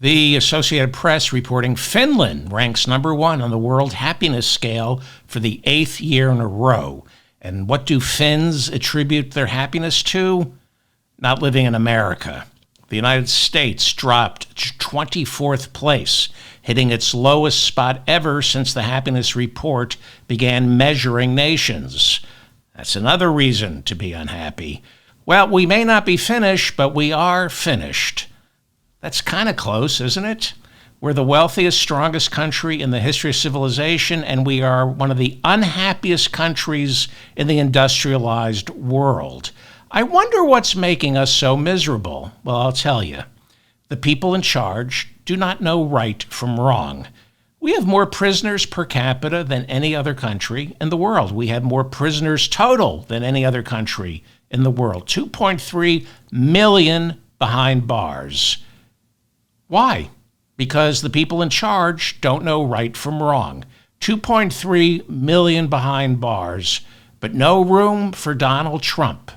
The Associated Press reporting Finland ranks number one on the World Happiness Scale for the 8th year in a row. And what do Finns attribute their happiness to? Not living in America. The United States dropped to 24th place, hitting its lowest spot ever since the Happiness Report began measuring nations. That's another reason to be unhappy. Well, we may not be finished, but we are finished. That's kind of close, isn't it? We're the wealthiest, strongest country in the history of civilization, and we are one of the unhappiest countries in the industrialized world. I wonder what's making us so miserable. Well, I'll tell you. The people in charge do not know right from wrong. We have more prisoners per capita than any other country in the world. We have more prisoners total than any other country in the world. 2.3 million behind bars. Why? Because the people in charge don't know right from wrong. 2.3 million behind bars, but no room for Donald Trump.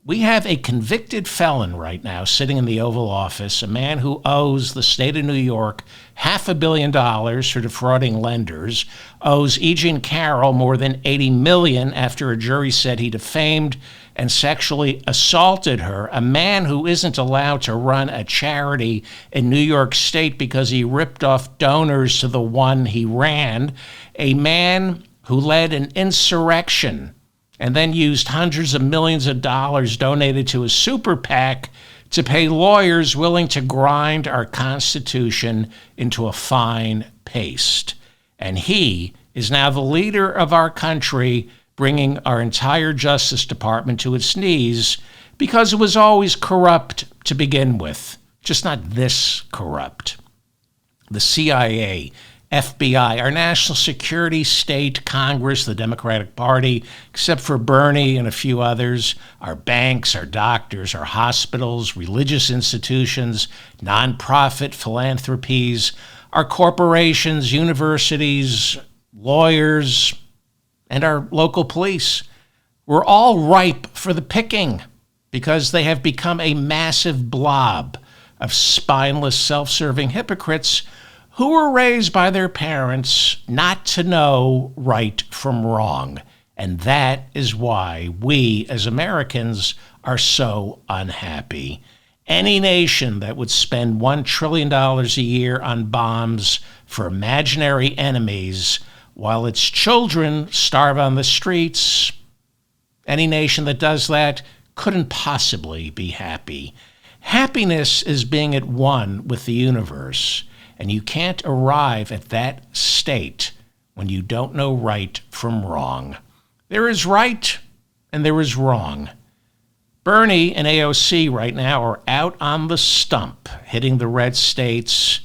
We have a convicted felon right now sitting in the Oval Office, a man who owes the state of New York $500 million for defrauding lenders, owes E. Jean Carroll more than $80 million after a jury said he defamed and sexually assaulted her, a man who isn't allowed to run a charity in New York State because he ripped off donors to the one he ran, a man who led an insurrection and then used hundreds of millions of dollars donated to a super PAC to pay lawyers willing to grind our Constitution into a fine paste. And he is now the leader of our country, bringing our entire Justice Department to its knees because it was always corrupt to begin with, just not this corrupt. The CIA, FBI, our national security state, Congress, the Democratic Party, except for Bernie and a few others, our banks, our doctors, our hospitals, religious institutions, nonprofit philanthropies, our corporations, universities, lawyers, and our local police were all ripe for the picking because they have become a massive blob of spineless, self-serving hypocrites who were raised by their parents not to know right from wrong. And that is why we as Americans are so unhappy. Any nation that would spend $1 trillion a year on bombs for imaginary enemies while its children starve on the streets, any nation that does that couldn't possibly be happy. Happiness is being at one with the universe, and you can't arrive at that state when you don't know right from wrong. There is right and there is wrong. Bernie and AOC right now are out on the stump, hitting the red states.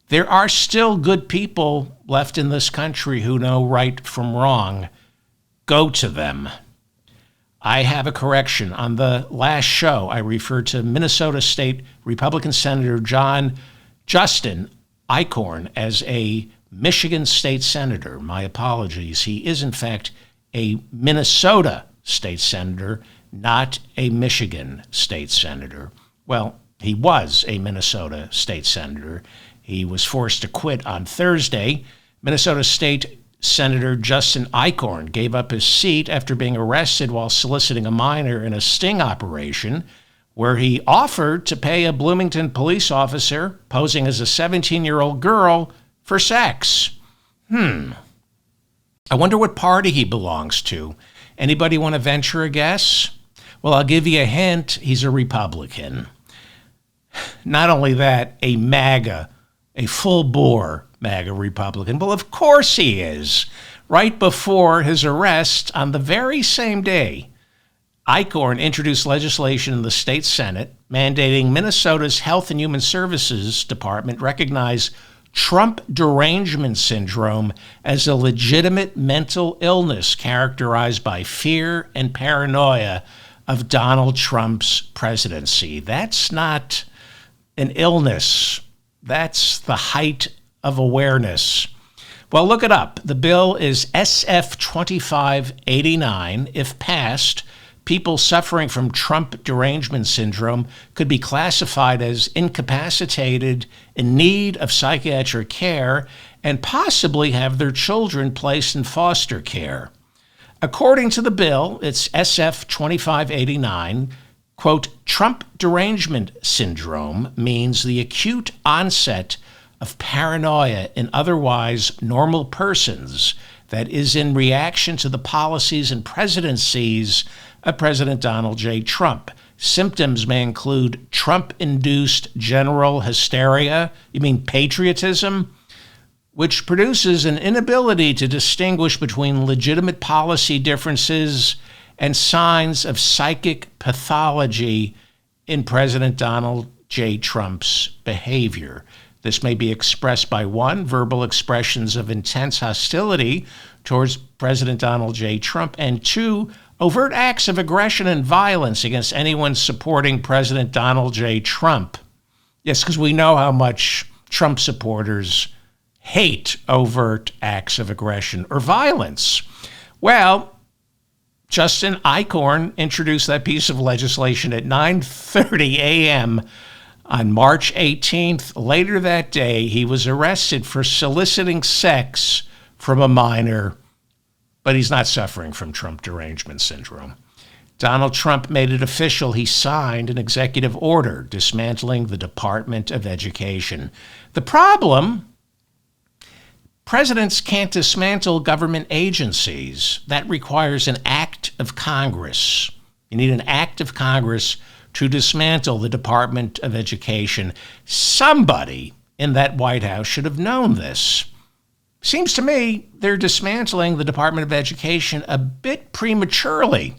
There are still good people left in this country who know right from wrong. Go to them. I have a correction. On the last show, I referred to Minnesota State Republican Senator Justin Eichorn as a Michigan State Senator. My apologies. He is, in fact, a Minnesota State Senator, not a Michigan State Senator. Well, he was a Minnesota State Senator. He was forced to quit on Thursday. Minnesota State Senator Justin Eichorn gave up his seat after being arrested while soliciting a minor in a sting operation where he offered to pay a Bloomington police officer posing as a 17-year-old girl for sex. I wonder what party he belongs to. Anybody want to venture a guess? Well, I'll give you a hint. He's a Republican. Not only that, a MAGA, a full-bore MAGA Republican. Well, of course he is. Right before his arrest on the very same day, Eichorn introduced legislation in the state Senate mandating Minnesota's Health and Human Services Department recognize Trump derangement syndrome as a legitimate mental illness characterized by fear and paranoia of Donald Trump's presidency. That's not an illness. That's the height of awareness. Well, look it up. The bill is SF 2589. If passed, people suffering from Trump derangement syndrome could be classified as incapacitated, in need of psychiatric care, and possibly have their children placed in foster care. According to the bill, it's SF 2589, quote, Trump derangement syndrome means the acute onset of paranoia in otherwise normal persons that is in reaction to the policies and presidencies of President Donald J. Trump. Symptoms may include Trump-induced general hysteria, you mean patriotism, which produces an inability to distinguish between legitimate policy differences and signs of psychic pathology in President Donald J. Trump's behavior. This may be expressed by 1, verbal expressions of intense hostility towards President Donald J. Trump, and 2, overt acts of aggression and violence against anyone supporting President Donald J. Trump. Yes, because we know how much Trump supporters hate overt acts of aggression or violence. Well, Justin Eichorn introduced that piece of legislation at 9:30 a.m. on March 18th. Later that day, he was arrested for soliciting sex from a minor, but he's not suffering from Trump derangement syndrome. Donald Trump made it official. He signed an executive order dismantling the Department of Education. The problem: presidents can't dismantle government agencies. That requires an act of Congress. You need an act of Congress to dismantle the Department of Education. Somebody in that White House should have known this. Seems to me they're dismantling the Department of Education a bit prematurely.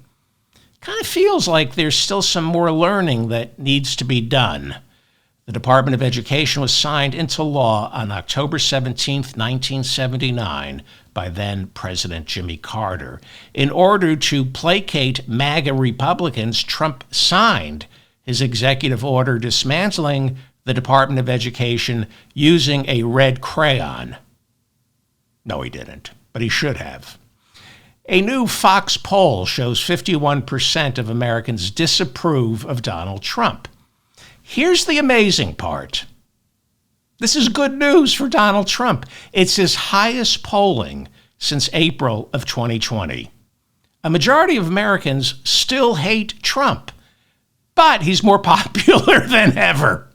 Kind of feels like there's still some more learning that needs to be done. The Department of Education was signed into law on October 17, 1979, by then President Jimmy Carter. In order to placate MAGA Republicans, Trump signed his executive order dismantling the Department of Education using a red crayon. No, he didn't, but he should have. A new Fox poll shows 51% of Americans disapprove of Donald Trump. Here's the amazing part. This is good news for Donald Trump. It's his highest polling since April of 2020. A majority of Americans still hate Trump, but he's more popular than ever.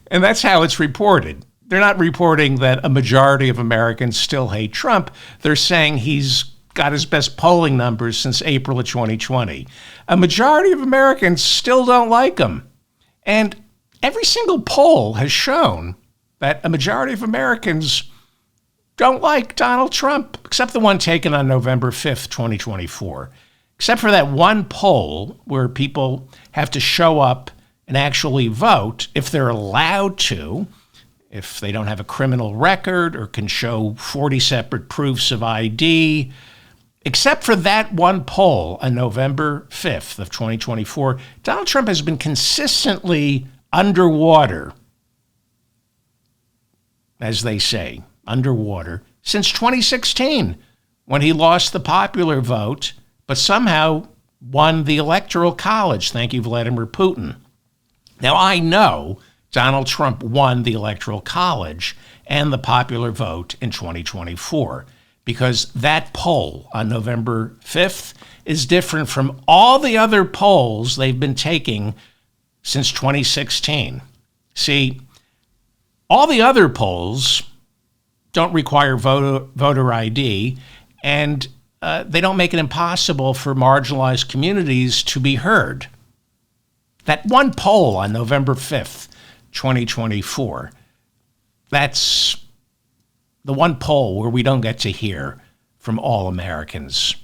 And that's how it's reported. They're not reporting that a majority of Americans still hate Trump. They're saying he's got his best polling numbers since April of 2020. A majority of Americans still don't like him. And every single poll has shown that a majority of Americans don't like Donald Trump, except the one taken on November 5th, 2024. Except for that one poll where people have to show up and actually vote if they're allowed to, if they don't have a criminal record or can show 40 separate proofs of ID. Except for that one poll on November 5th of 2024, Donald Trump has been consistently underwater, as they say, underwater, since 2016, when he lost the popular vote, but somehow won the Electoral College. Thank you, Vladimir Putin. Now, I know Donald Trump won the Electoral College and the popular vote in 2024. Because that poll on November 5th is different from all the other polls they've been taking since 2016. See, all the other polls don't require voter ID, and they don't make it impossible for marginalized communities to be heard. That one poll on November 5th, 2024, that's the one poll where we don't get to hear from all Americans.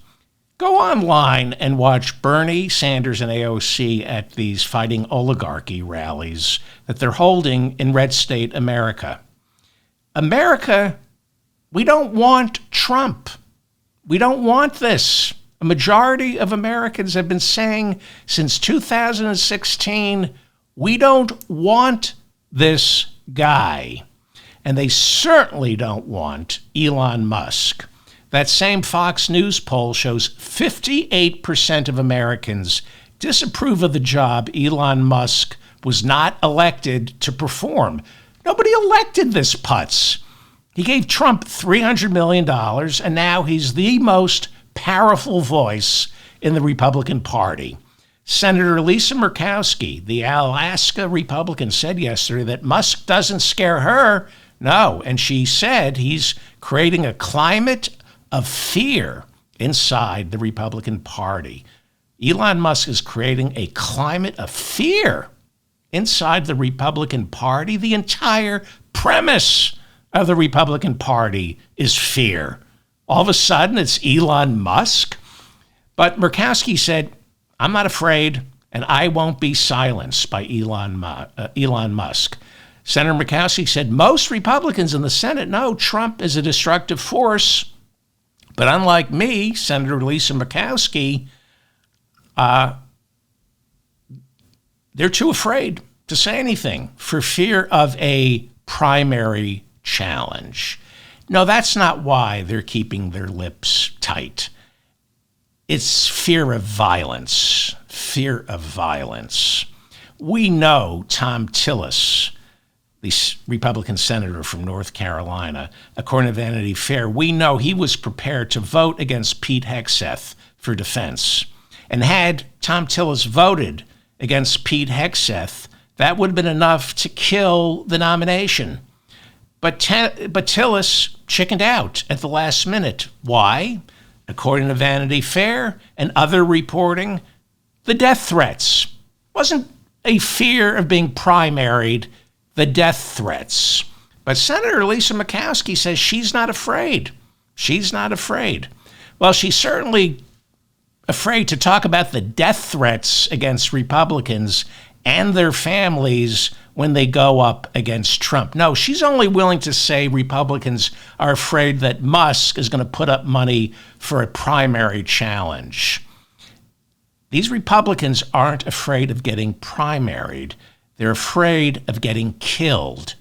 Go online and watch Bernie Sanders and AOC at these fighting oligarchy rallies that they're holding in red state America. America, we don't want Trump. We don't want this. A majority of Americans have been saying since 2016, we don't want this guy. And they certainly don't want Elon Musk. That same Fox News poll shows 58% of Americans disapprove of the job Elon Musk was not elected to perform. Nobody elected this putz. He gave Trump $300 million, and now he's the most powerful voice in the Republican Party. Senator Lisa Murkowski, the Alaska Republican, said yesterday that Musk doesn't scare her. No, and she said he's creating a climate of fear inside the Republican Party. Elon Musk is creating a climate of fear inside the Republican Party. The entire premise of the Republican Party is fear. All of a sudden, it's Elon Musk. But Murkowski said, I'm not afraid, and I won't be silenced by Elon Musk. Senator Murkowski said most Republicans in the Senate know Trump is a destructive force. But unlike me, Senator Lisa Murkowski, they're too afraid to say anything for fear of a primary challenge. No, that's not why they're keeping their lips tight. It's fear of violence. Fear of violence. We know Thom Tillis, the Republican senator from North Carolina, according to Vanity Fair, we know he was prepared to vote against Pete Hegseth for defense. And had Thom Tillis voted against Pete Hegseth, that would have been enough to kill the nomination. But Tillis chickened out at the last minute. Why? According to Vanity Fair and other reporting, the death threats. Wasn't a fear of being primaried, the death threats. But Senator Lisa Murkowski says she's not afraid. She's not afraid. Well, she's certainly afraid to talk about the death threats against Republicans and their families when they go up against Trump. No, she's only willing to say Republicans are afraid that Musk is going to put up money for a primary challenge. These Republicans aren't afraid of getting primaried. They're afraid of getting killed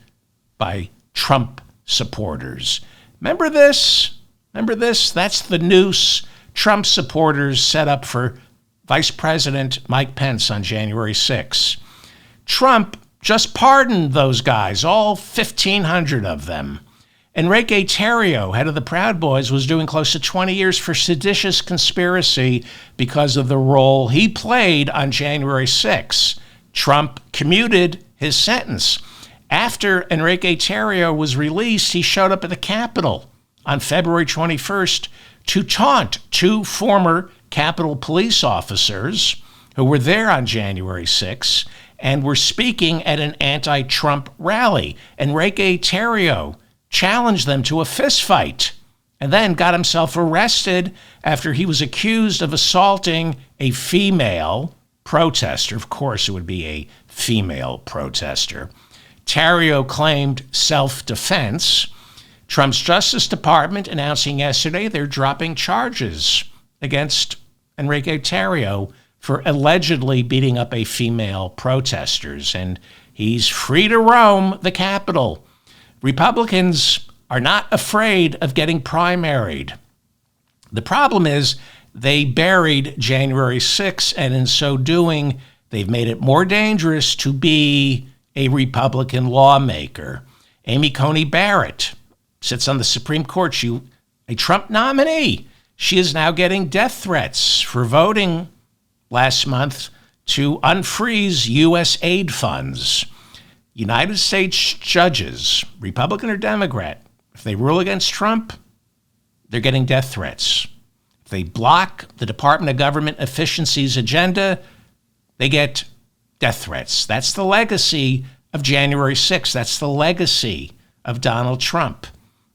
by Trump supporters. Remember this? Remember this? That's the noose Trump supporters set up for Vice President Mike Pence on January 6. Trump just pardoned those guys, all 1,500 of them. Enrique Tarrio, head of the Proud Boys, was doing close to 20 years for seditious conspiracy because of the role he played on January 6. Trump commuted his sentence. After Enrique Tarrio was released, he showed up at the Capitol on February 21st to taunt two former Capitol police officers who were there on January 6 and were speaking at an anti-Trump rally. Enrique Tarrio challenged them to a fistfight and then got himself arrested after he was accused of assaulting a female protester. Of course, it would be a female protester. Tarrio claimed self-defense. Trump's Justice Department announcing yesterday they're dropping charges against Enrique Tarrio for allegedly beating up a female protesters, and he's free to roam the Capitol. Republicans are not afraid of getting primaried. The problem is they buried January 6, and in so doing, they've made it more dangerous to be a Republican lawmaker. Amy Coney Barrett sits on the Supreme Court. She, a Trump nominee. She is now getting death threats for voting last month to unfreeze U.S. aid funds. United States judges, Republican or Democrat, if they rule against Trump, they're getting death threats. If they block the Department of Government Efficiency's agenda, they get death threats. That's the legacy of January 6th. That's the legacy of Donald Trump.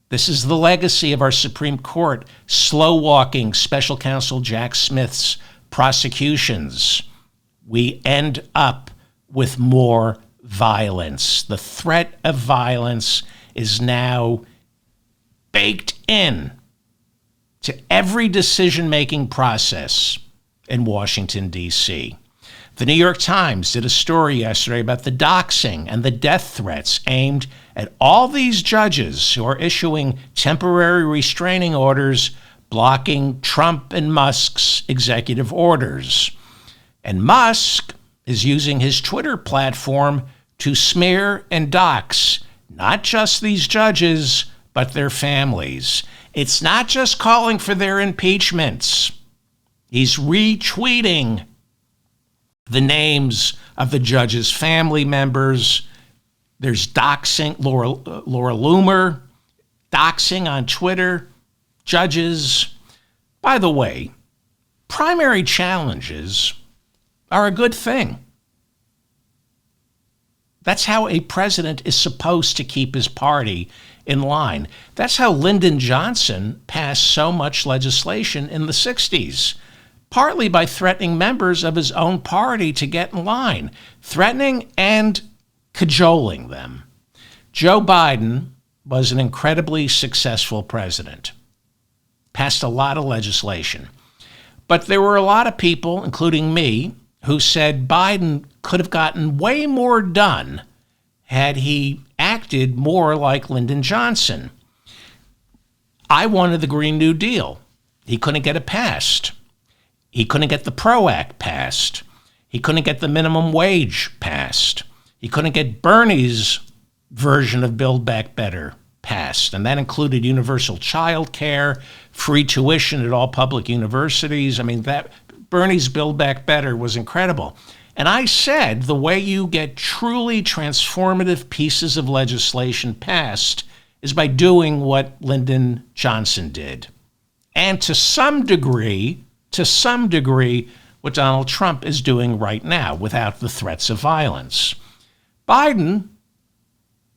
This is the legacy of our Supreme Court slow-walking Special Counsel Jack Smith's prosecutions. We end up with more violence. The threat of violence is now baked in to every decision-making process in Washington, D.C. The New York Times did a story yesterday about the doxing and the death threats aimed at all these judges who are issuing temporary restraining orders blocking Trump and Musk's executive orders. And Musk is using his Twitter platform to smear and dox not just these judges, but their families. It's not just calling for their impeachments. He's retweeting the names of the judges' family members. There's doxing, Laura Loomer, doxing on Twitter, judges. By the way, primary challenges are a good thing. That's how a president is supposed to keep his party in line. That's how Lyndon Johnson passed so much legislation in the 60s, partly by threatening members of his own party to get in line, threatening and cajoling them. Joe Biden was an incredibly successful president, passed a lot of legislation. But there were a lot of people, including me, who said Biden could have gotten way more done had he acted more like Lyndon Johnson. I wanted the Green New Deal. He couldn't get it passed. He couldn't get the PRO Act passed. He couldn't get the minimum wage passed. He couldn't get Bernie's version of Build Back Better passed. And that included universal child care, free tuition at all public universities. I mean, that Bernie's Build Back Better was incredible. And I said the way you get truly transformative pieces of legislation passed is by doing what Lyndon Johnson did. And to some degree, what Donald Trump is doing right now without the threats of violence. Biden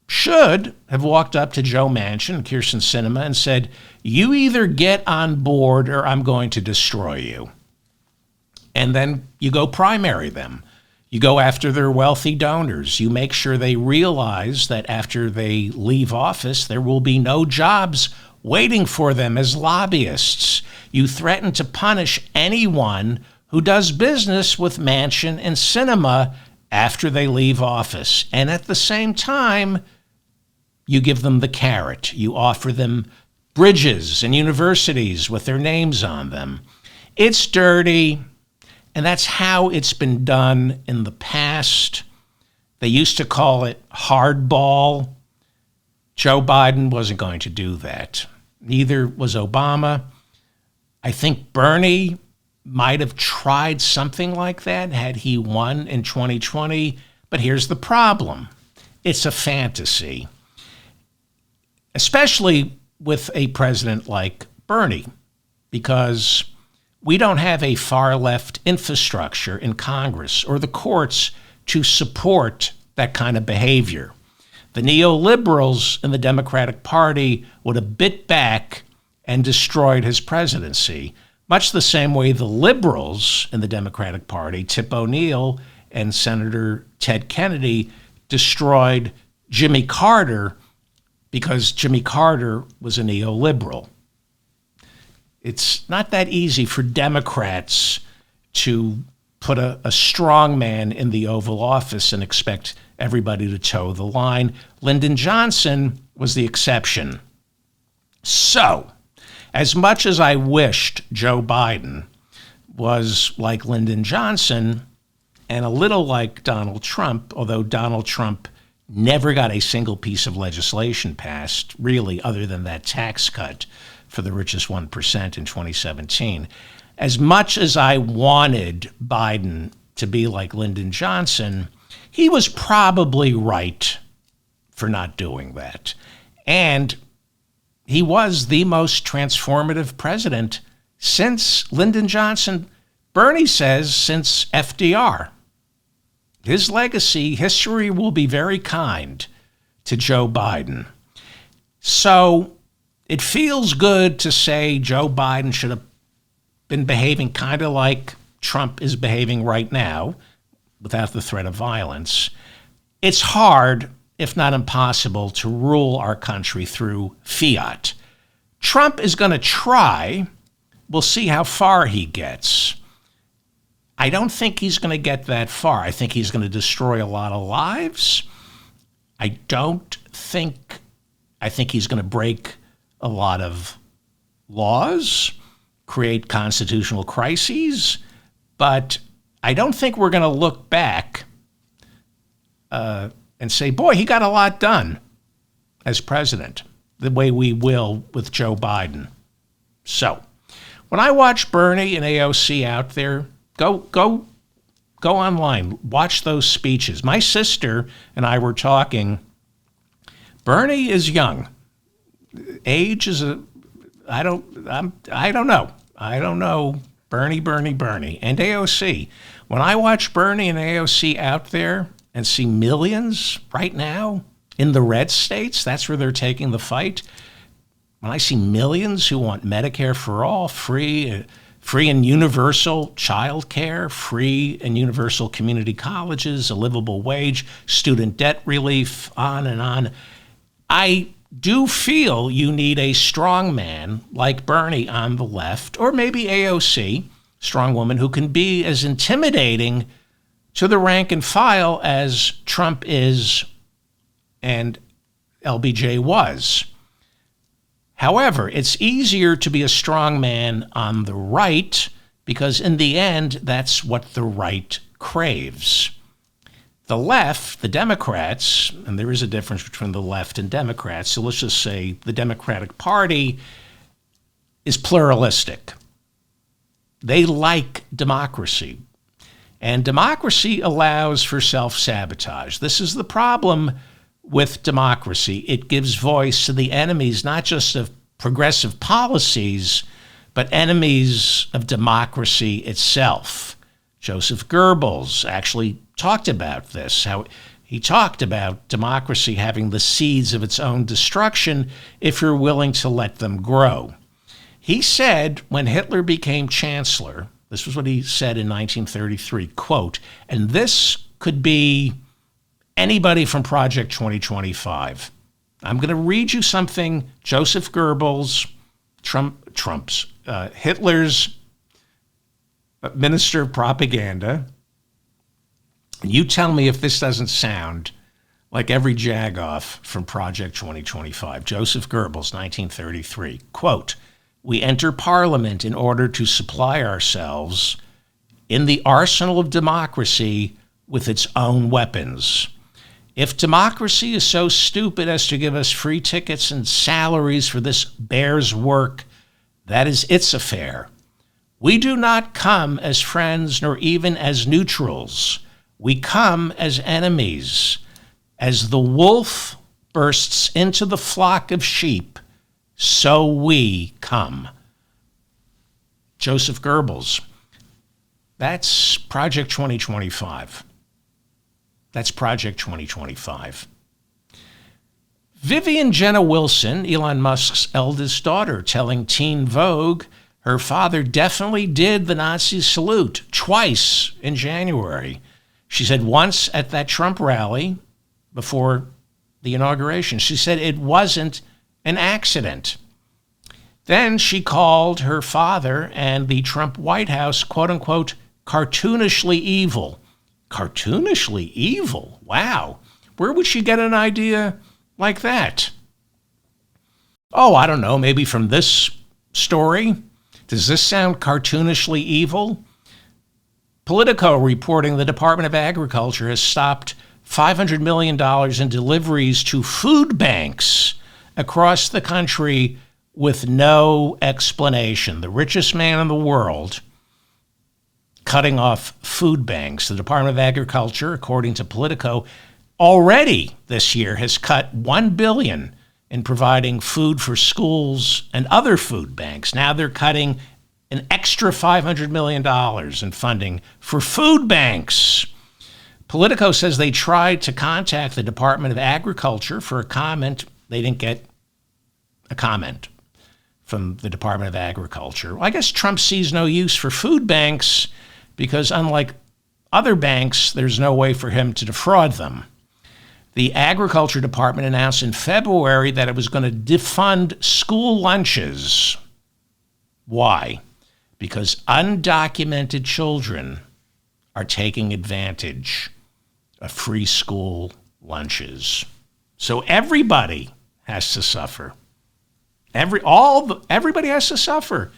should have walked up to Joe Manchin and Kyrsten Sinema and said, you either get on board or I'm going to destroy you. And then you go primary them. You go after their wealthy donors. You make sure they realize that after they leave office, there will be no jobs waiting for them as lobbyists. You threaten to punish anyone who does business with Manchin and Sinema after they leave office. And at the same time, you give them the carrot. You offer them bridges and universities with their names on them. It's dirty. And that's how it's been done in the past. They used to call it hardball. Joe Biden wasn't going to do that. Neither was Obama. I think Bernie might have tried something like that had he won in 2020. But here's the problem. It's a fantasy, especially with a president like Bernie, because we don't have a far-left infrastructure in Congress or the courts to support that kind of behavior. The neoliberals in the Democratic Party would have bit back and destroyed his presidency, much the same way the liberals in the Democratic Party, Tip O'Neill and Senator Ted Kennedy, destroyed Jimmy Carter because Jimmy Carter was a neoliberal. It's not that easy for Democrats to put a strong man in the Oval Office and expect everybody to toe the line. Lyndon Johnson was the exception. So, as much as I wished Joe Biden was like Lyndon Johnson and a little like Donald Trump, although Donald Trump never got a single piece of legislation passed, really, other than that tax cut for the richest 1% in 2017. As much as I wanted Biden to be like Lyndon Johnson, he was probably right for not doing that. And he was the most transformative president since Lyndon Johnson. Bernie says since FDR. His legacy, history will be very kind to Joe Biden. So it feels good to say Joe Biden should have been behaving kind of like Trump is behaving right now, without the threat of violence. It's hard, if not impossible, to rule our country through fiat. Trump is going to try. We'll see how far he gets. I don't think he's going to get that far. I think he's going to destroy a lot of lives. I think he's going to break a lot of laws. create constitutional crises, but I don't think we're going to look back and say, boy, he got a lot done as president, the way we will with Joe Biden. So when I watch Bernie and AOC out there, go online, watch those speeches. My sister and I were talking. Bernie is young. Age is I don't know. I don't know. Bernie, and AOC. When I watch Bernie and AOC out there and see millions right now in the red states, that's where they're taking the fight. When I see millions who want Medicare for all, free and universal child care, free and universal community colleges, a livable wage, student debt relief, on and on, I do feel you need a strong man like Bernie on the left, or maybe AOC, strong woman who can be as intimidating to the rank and file as Trump is and LBJ was. However, it's easier to be a strong man on the right because in the end, that's what the right craves. The left, the Democrats, and there is a difference between the left and Democrats, so let's just say the Democratic Party is pluralistic. They like democracy, and democracy allows for self-sabotage. This is the problem with democracy. It gives voice to the enemies, not just of progressive policies, but enemies of democracy itself. Joseph Goebbels actually talked about this, how he talked about democracy having the seeds of its own destruction if you're willing to let them grow. He said when Hitler became chancellor, this was what he said in 1933, quote, and this could be anybody from Project 2025. I'm going to read you something Joseph Goebbels, Hitler's minister of propaganda. You tell me if this doesn't sound like every jagoff from Project 2025. Joseph Goebbels, 1933, quote, we enter Parliament in order to supply ourselves in the arsenal of democracy with its own weapons. If democracy is so stupid as to give us free tickets and salaries for this bear's work, that is its affair. We do not come as friends nor even as neutrals. We come as enemies. As the wolf bursts into the flock of sheep, so we come. Joseph Goebbels. That's Project 2025. That's Project 2025. Vivian Jenna Wilson, Elon Musk's eldest daughter, telling Teen Vogue her father definitely did the Nazi salute twice in January. She said once at that Trump rally before the inauguration. She said it wasn't an accident. Then she called her father and the Trump White House, quote unquote, cartoonishly evil. Cartoonishly evil? Wow. Where would she get an idea like that? Oh, I don't know, maybe from this story. Does this sound cartoonishly evil? Politico reporting the Department of Agriculture has stopped $500 million in deliveries to food banks across the country with no explanation. The richest man in the world cutting off food banks. The Department of Agriculture, according to Politico, already this year has cut $1 billion in providing food for schools and other food banks. Now they're cutting an extra $500 million in funding for food banks. Politico says they tried to contact the Department of Agriculture for a comment. They didn't get a comment from the Department of Agriculture. Well, I guess Trump sees no use for food banks because unlike other banks, there's no way for him to defraud them. The Agriculture Department announced in February that it was going to defund school lunches. Why? Because undocumented children are taking advantage of free school lunches. So everybody has to suffer. Everybody has to suffer.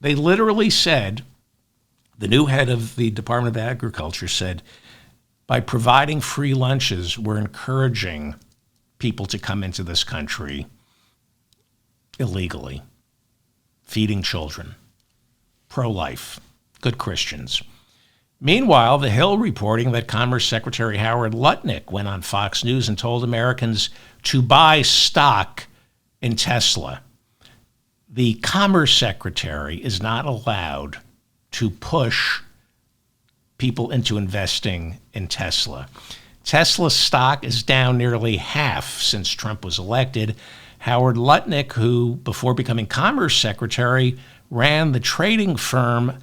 They literally said, the new head of the Department of Agriculture said, by providing free lunches, we're encouraging people to come into this country illegally, feeding children, pro-life, good Christians. Meanwhile, The Hill reporting that Commerce Secretary Howard Lutnick went on Fox News and told Americans to buy stock in Tesla. The Commerce Secretary is not allowed to push people into investing in Tesla. Tesla stock is down nearly half since Trump was elected. Howard Lutnick, who before becoming Commerce Secretary ran the trading firm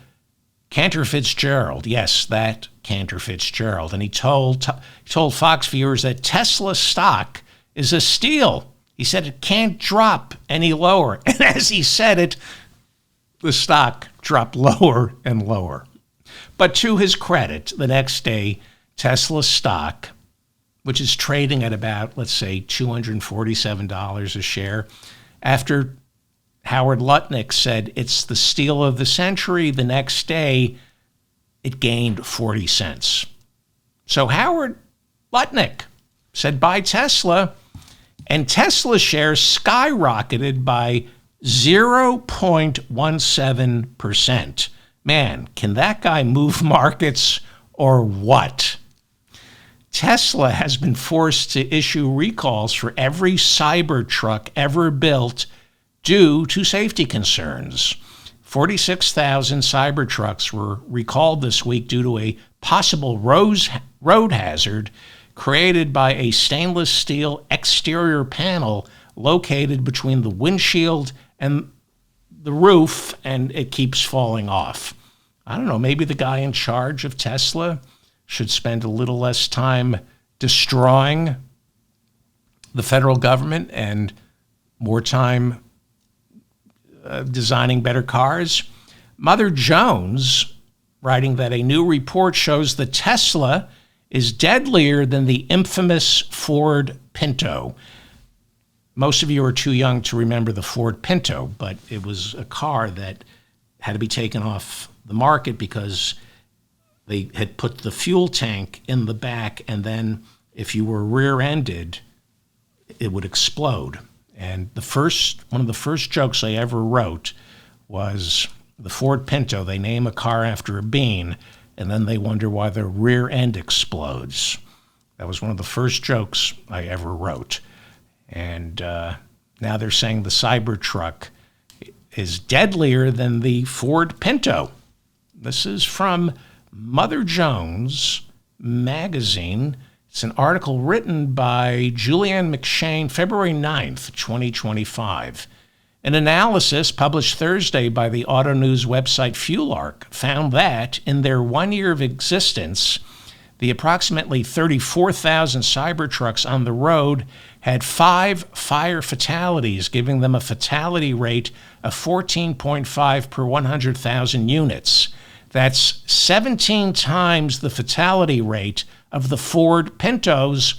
Cantor Fitzgerald, yes, that Cantor Fitzgerald, and he told Fox viewers that Tesla stock is a steal. He said it can't drop any lower. And as he said it, the stock dropped lower and lower. But to his credit, the next day, Tesla stock, which is trading at about, let's say, $247 a share, after Howard Lutnick said it's the steal of the century, the next day it gained 40 cents. So Howard Lutnick said buy Tesla, and Tesla shares skyrocketed by 0.17%. Man, can that guy move markets or what? Tesla has been forced to issue recalls for every Cybertruck ever built due to safety concerns. 46,000 Cybertrucks were recalled this week due to a possible road hazard created by a stainless steel exterior panel located between the windshield and the roof, and it keeps falling off. I don't know, maybe the guy in charge of Tesla should spend a little less time destroying the federal government and more time designing better cars. Mother Jones, writing that a new report shows that Tesla is deadlier than the infamous Ford Pinto. Most of you are too young to remember the Ford Pinto, but it was a car that had to be taken off the market because they had put the fuel tank in the back, and then if you were rear-ended, it would explode. And one of the first jokes I ever wrote was the Ford Pinto. They name a car after a bean, and then they wonder why the rear end explodes. That was one of the first jokes I ever wrote. And now they're saying the Cybertruck is deadlier than the Ford Pinto. This is from Mother Jones magazine. It's an article written by Julianne McShane, February 9th, 2025. An analysis published Thursday by the auto news website FuelArc found that in their 1 year of existence, the approximately 34,000 Cybertrucks on the road had 5 fire fatalities, giving them a fatality rate of 14.5 per 100,000 units. That's 17 times the fatality rate of the Ford Pintos,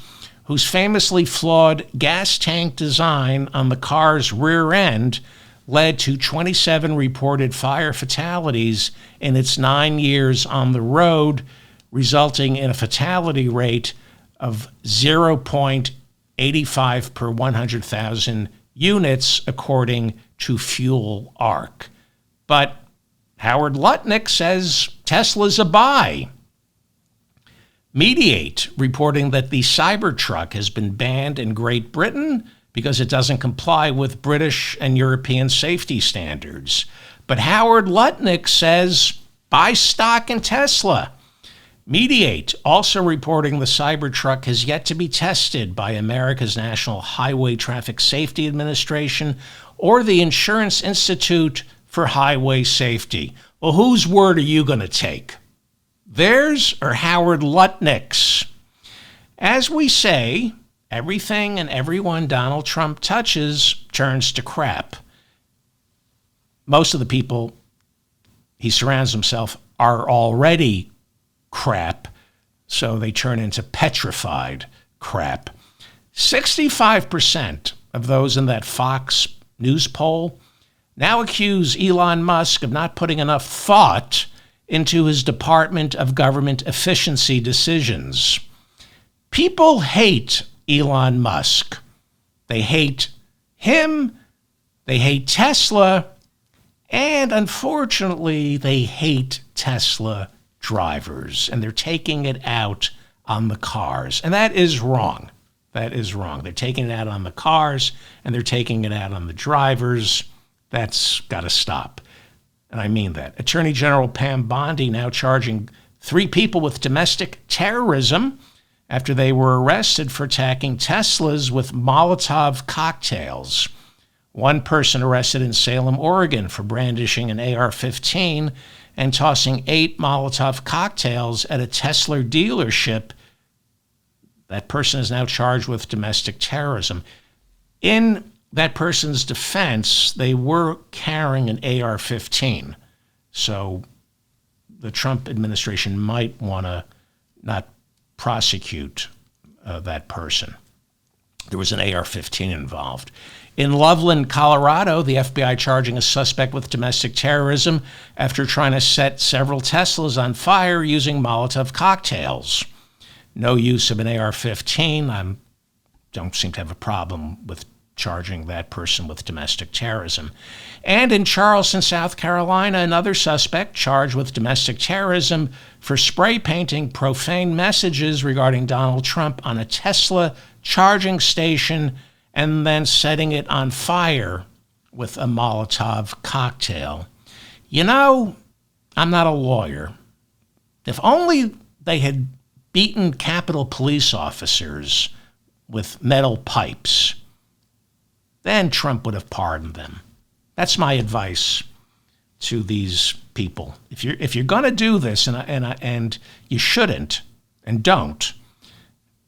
whose famously flawed gas tank design on the car's rear end led to 27 reported fire fatalities in its 9 years on the road, resulting in a fatality rate of 0.85 per 100,000 units, according to FuelArc. But Howard Lutnick says Tesla's a buy. Mediate reporting that the Cybertruck has been banned in Great Britain because it doesn't comply with British and European safety standards. But Howard Lutnick says buy stock in Tesla. Mediate also reporting the Cybertruck has yet to be tested by America's National Highway Traffic Safety Administration or the Insurance Institute for Highway Safety. Well, whose word are you going to take? Theirs or Howard Lutnick's? As we say, everything and everyone Donald Trump touches turns to crap. Most of the people he surrounds himself are already crap, so they turn into petrified crap. 65% of those in that Fox News poll now accuse Elon Musk of not putting enough thought into his Department of Government efficiency decisions. People hate Elon Musk. They hate him, they hate Tesla, and unfortunately, they hate Tesla drivers, and they're taking it out on the cars. And that is wrong. That is wrong. They're taking it out on the cars, and they're taking it out on the drivers. That's got to stop. And I mean that. Attorney General Pam Bondi now charging 3 people with domestic terrorism after they were arrested for attacking Teslas with Molotov cocktails. One person arrested in Salem, Oregon for brandishing an AR-15 and tossing 8 Molotov cocktails at a Tesla dealership. That person is now charged with domestic terrorism. In that person's defense, they were carrying an AR-15. So the Trump administration might want to not prosecute that person. There was an AR-15 involved. In Loveland, Colorado, the FBI charging a suspect with domestic terrorism after trying to set several Teslas on fire using Molotov cocktails. No use of an AR-15. I don't seem to have a problem with charging that person with domestic terrorism. And in Charleston, South Carolina, another suspect charged with domestic terrorism for spray painting profane messages regarding Donald Trump on a Tesla charging station and then setting it on fire with a Molotov cocktail. You know, I'm not a lawyer. If only they had beaten Capitol Police officers with metal pipes, then Trump would have pardoned them. That's my advice to these people. If you're going to do this, and you shouldn't and don't,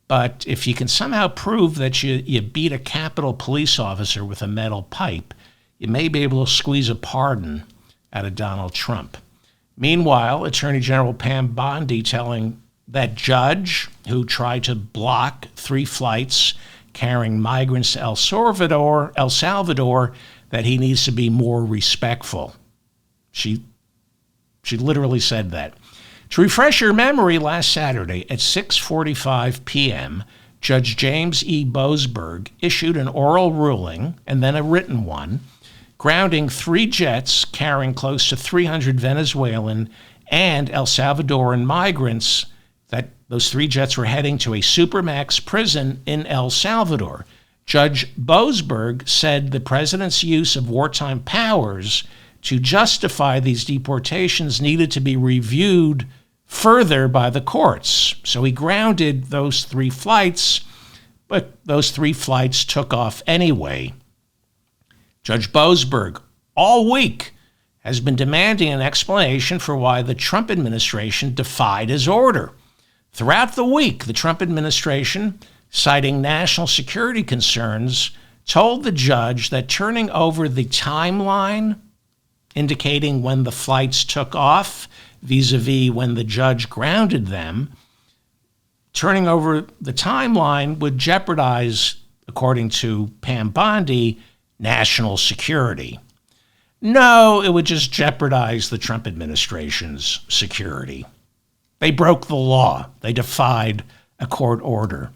but if you can somehow prove that you beat a Capitol Police officer with a metal pipe, you may be able to squeeze a pardon out of Donald Trump. Meanwhile, Attorney General Pam Bondi telling that judge who tried to block 3 flights carrying migrants to El Salvador, that he needs to be more respectful. She literally said that. To refresh your memory, last Saturday at 6:45 p.m., Judge James E. Boasberg issued an oral ruling and then a written one, grounding 3 jets carrying close to 300 Venezuelan and El Salvadoran migrants. That those 3 jets were heading to a supermax prison in El Salvador. Judge Boasberg said the president's use of wartime powers to justify these deportations needed to be reviewed further by the courts. So he grounded those 3 flights, but those 3 flights took off anyway. Judge Boasberg, all week, has been demanding an explanation for why the Trump administration defied his order. Throughout the week, the Trump administration, citing national security concerns, told the judge that turning over the timeline indicating when the flights took off vis-a-vis when the judge grounded them, turning over the timeline would jeopardize, according to Pam Bondi, national security. No, it would just jeopardize the Trump administration's security. They broke the law. They defied a court order.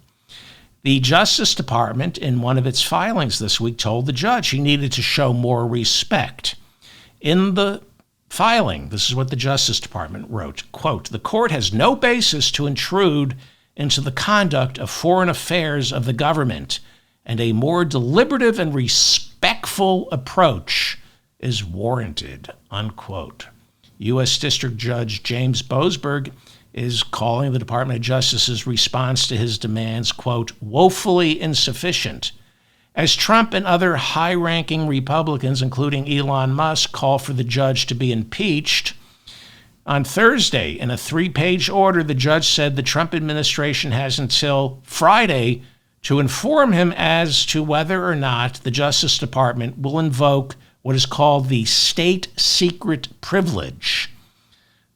The Justice Department, in one of its filings this week, told the judge he needed to show more respect. In the filing, this is what the Justice Department wrote, quote, "The court has no basis to intrude into the conduct of foreign affairs of the government, and a more deliberative and respectful approach is warranted," unquote. U.S. District Judge James Boasberg is calling the Department of Justice's response to his demands, quote, "woefully insufficient." As Trump and other high-ranking Republicans, including Elon Musk, call for the judge to be impeached, on Thursday, in a 3-page order, the judge said the Trump administration has until Friday to inform him as to whether or not the Justice Department will invoke what is called the state secret privilege,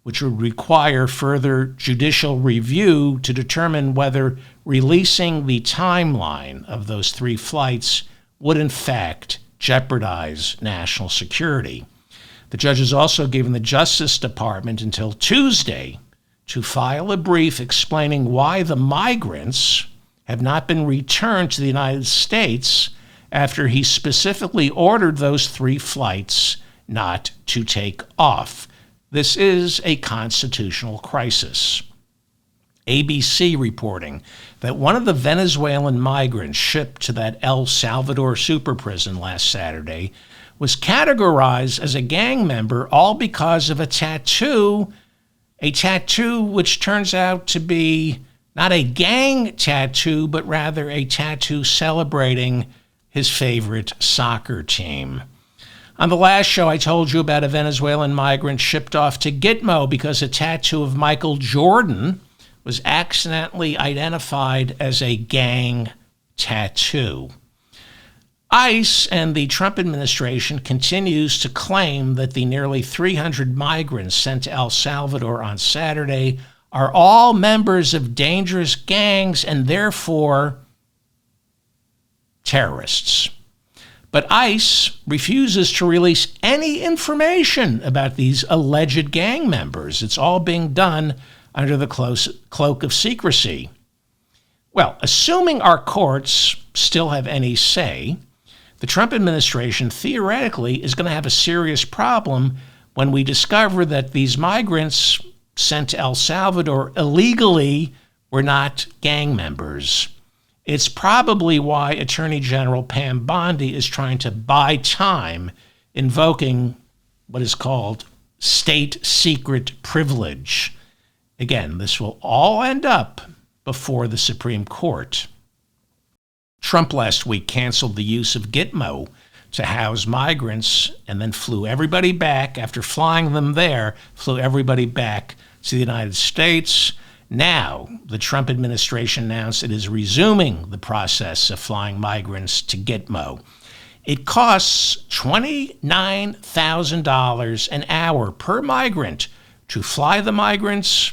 which would require further judicial review to determine whether releasing the timeline of those 3 flights would in fact jeopardize national security. The judge has also given the Justice Department until Tuesday to file a brief explaining why the migrants have not been returned to the United States after he specifically ordered those 3 flights not to take off. This is a constitutional crisis. ABC reporting that one of the Venezuelan migrants shipped to that El Salvador super prison last Saturday was categorized as a gang member all because of a tattoo which turns out to be not a gang tattoo, but rather a tattoo celebrating his favorite soccer team. On the last show, I told you about a Venezuelan migrant shipped off to Gitmo because a tattoo of Michael Jordan was accidentally identified as a gang tattoo. ICE and the Trump administration continues to claim that the nearly 300 migrants sent to El Salvador on Saturday are all members of dangerous gangs and therefore terrorists. But ICE refuses to release any information about these alleged gang members. It's all being done under the cloak of secrecy. Well, assuming our courts still have any say, the Trump administration theoretically is going to have a serious problem when we discover that these migrants sent to El Salvador illegally were not gang members. It's probably why Attorney General Pam Bondi is trying to buy time, invoking what is called state secret privilege. Again, this will all end up before the Supreme Court. Trump last week canceled the use of Gitmo to house migrants and then flew everybody back. After flying them there, flew everybody back to the United States. Now, the Trump administration announced it is resuming the process of flying migrants to Gitmo. It costs $29,000 an hour per migrant to fly the migrants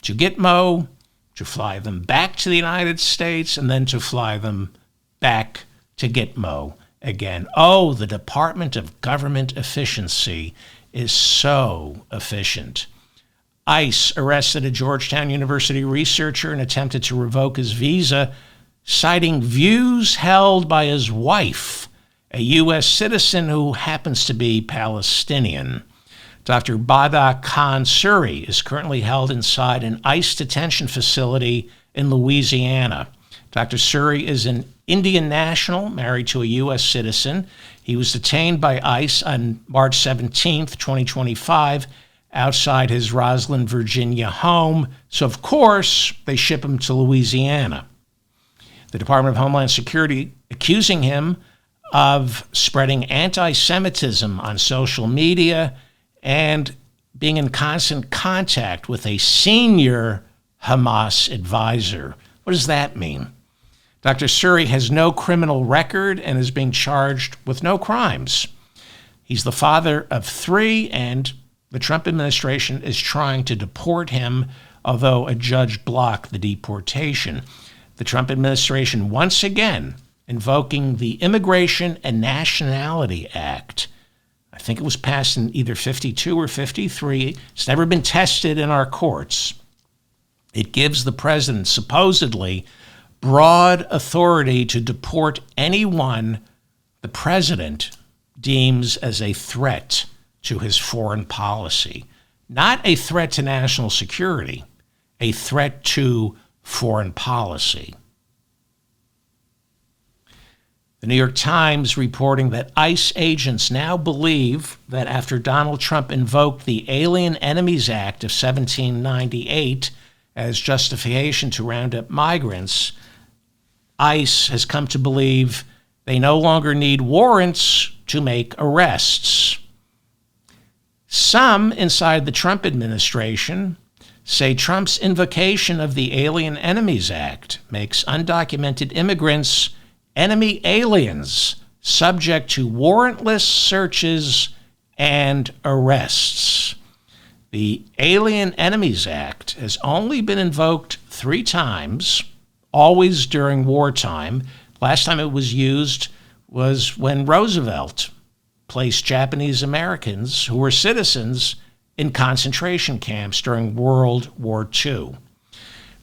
to Gitmo, to fly them back to the United States, and then to fly them back to Gitmo again. Oh, the Department of Government Efficiency is so efficient. ICE arrested a Georgetown University researcher and attempted to revoke his visa, citing views held by his wife, a U.S. citizen who happens to be Palestinian. Dr. Bada Khan Suri is currently held inside an ICE detention facility in Louisiana. Dr. Suri is an Indian national married to a U.S. citizen. He was detained by ICE on March 17, 2025, outside his Roslyn, Virginia home. So, of course, they ship him to Louisiana. The Department of Homeland Security accusing him of spreading anti-Semitism on social media and being in constant contact with a senior Hamas advisor. What does that mean? Dr. Suri has no criminal record and is being charged with no crimes. He's the father of 3, and the Trump administration is trying to deport him, although a judge blocked the deportation. The Trump administration once again invoking the Immigration and Nationality Act. I think it was passed in either 52 or 53. It's never been tested in our courts. It gives the president supposedly broad authority to deport anyone the president deems as a threat to his foreign policy. Not a threat to national security, a threat to foreign policy. The New York Times reporting that ICE agents now believe that after Donald Trump invoked the Alien Enemies Act of 1798 as justification to round up migrants, ICE has come to believe they no longer need warrants to make arrests. Some inside the Trump administration say Trump's invocation of the Alien Enemies Act makes undocumented immigrants enemy aliens subject to warrantless searches and arrests. The Alien Enemies Act has only been invoked 3 times, always during wartime. Last time it was used was when Roosevelt placed Japanese Americans who were citizens in concentration camps during World War II.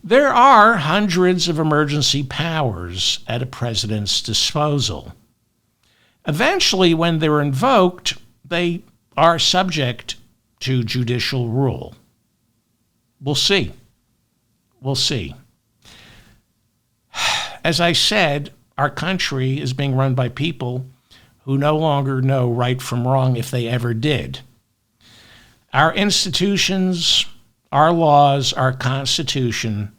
There are hundreds of emergency powers at a president's disposal. Eventually, when they're invoked, they are subject to judicial rule. We'll see. We'll see. As I said, our country is being run by people who no longer know right from wrong if they ever did. Our institutions, our laws, our Constitution,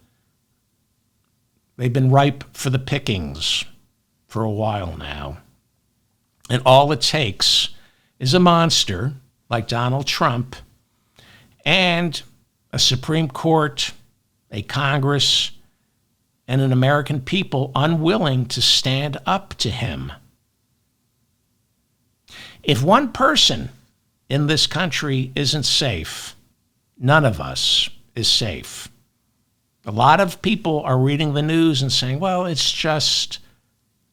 they've been ripe for the pickings for a while now. And all it takes is a monster like Donald Trump and a Supreme Court, a Congress, and an American people unwilling to stand up to him. If one person in this country isn't safe, none of us is safe. A lot of people are reading the news and saying, well, it's just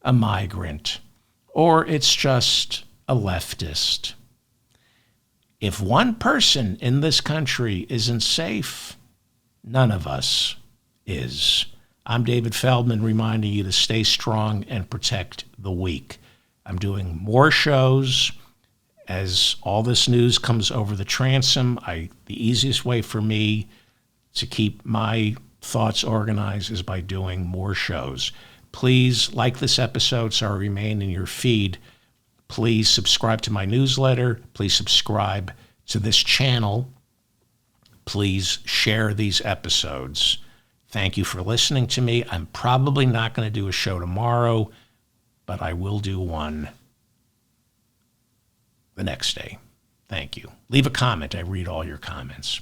a migrant, or it's just a leftist. If one person in this country isn't safe, none of us is. I'm David Feldman, reminding you to stay strong and protect the weak. I'm doing more shows as all this news comes over the transom. The easiest way for me to keep my thoughts organized is by doing more shows. Please like this episode so I remain in your feed. Please subscribe to my newsletter. Please subscribe to this channel. Please share these episodes. Thank you for listening to me. I'm probably not going to do a show tomorrow, but I will do one the next day. Thank you. Leave a comment. I read all your comments.